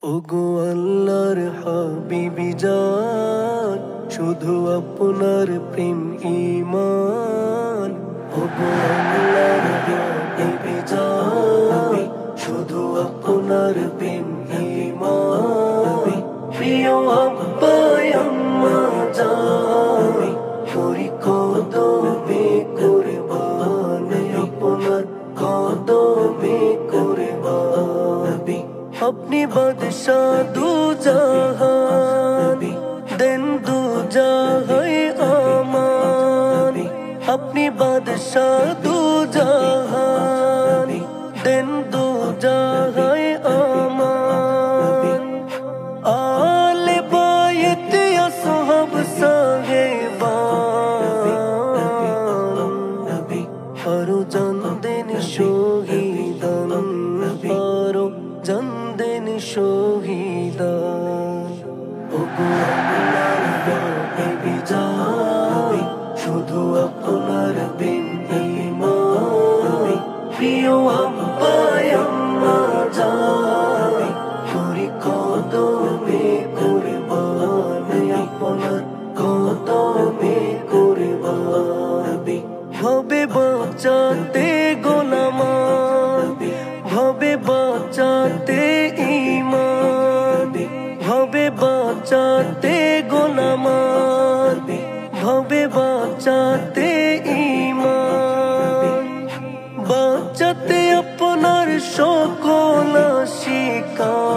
ওগো আল্লাহর হাবিবি জান, শুধু আপনার প্রেম ঈমান। ওগো আল্লাহর হাবিবি জান, শুধু আপনার প্রেম ঈমান। প্রিয় আব্বা আম্মা জান, করি কদমে কুরবান, আপনার কদমে কুরবান। আপনি বাদশাহ দু জাহান, দেন দু জাহাই আমান। আপনি বাদশাহ দু জাহান, দেন দু জাহাই আমান। আলে বায়ত আসহাব সাহেবান, আরো জান দেন শহীদান, আরো জান দেন শহীদান। ওগো আল্লাহর হাবিবি জান, শুধু আপনার প্রেম ঈমান। প্রিয় আব্বা আম্মা জান, করি কদমে কুরবান, আপনার কদমে কুরবান। ভবে বাঁচাতে গোলামান, ভবে বাঁচাতে ঈমান। ভবে বাঁচাতে গোলামান, ভবে বাঁচাতে ঈমান। বাঁচাতে আপনার সকল আশিকান।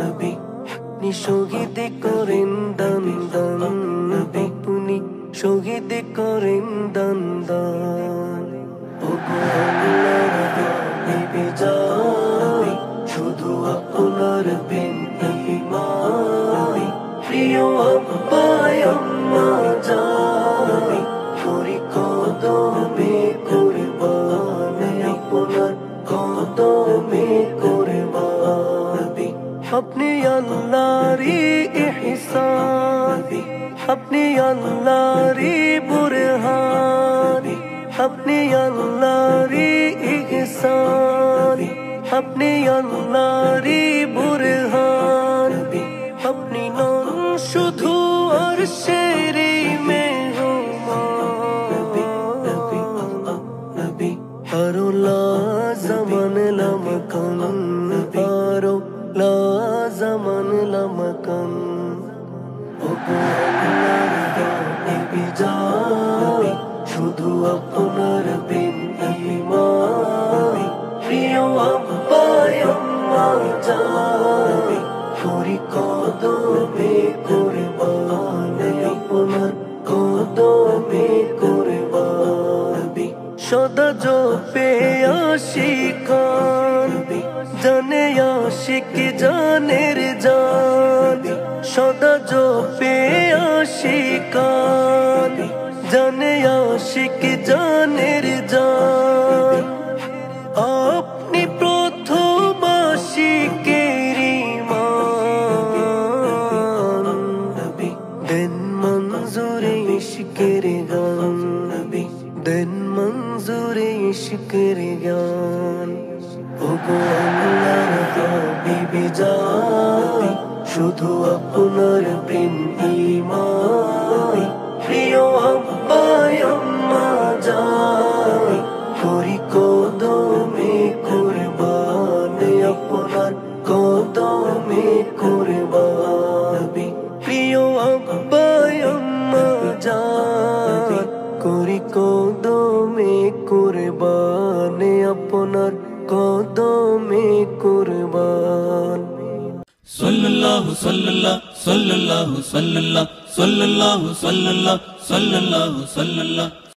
আপনি শহীদ করেন দান দান, আপনি শহীদ করেন দান দান। ওগো আল্লাহর হাবিবি জান, শুধু আপনার প্রেম ঈমান। প্রিয় আব্বা আম্মা জান, করি কদমে কুরবান, আপনার কদমে কুরবান। আপনি আল্লাহরই ইহসান, আপনি আল্লাহরই বুরহান। আপনি আল্লাহরই ইহসান, আপনি আল্লাহরই বুরহান। আপনি নন শুধু আরশের মেহমান, আরো লাজমান লামকান, আরো লাজমান লামকান। ওগো আল্লাহর হাবিবি জান, শুধু আপনার প্রেম ঈমান। প্রিয় আব্বা আম্মা জান, করি কদমে কুরবান, আপনার কদমে কুরবান। সদা জপে আশিকান, জানে আশিক জানের জান। সদা জপে আশিকান, জানে আশিক জানের জান। আপনি প্রথম আশিকের ঈমান। দেন মঞ্জুরে ইশকের গান, দেন মঞ্জুরে ইশকের গান। ওগো আল্লাহর হাবিবি জান, শুধু আপনার প্রেম ঈমান। প্রিয় আব্বা আম্মা জান, করি কদমে কুরবান, আপনার কদমে কুরবান। প্রিয় আব্বা আম্মা জান, করি কদমে কুরবান, আপনার কদমে কুরবান। সাল্লাল্লাহু সাল্লাল্লাহু সাল্লাল্লাহু সাল্লাল্লাহু সাল্লাল্লাহু সাল্লাল্লাহু সাল্লাল্লাহু সাল্লাল্লাহু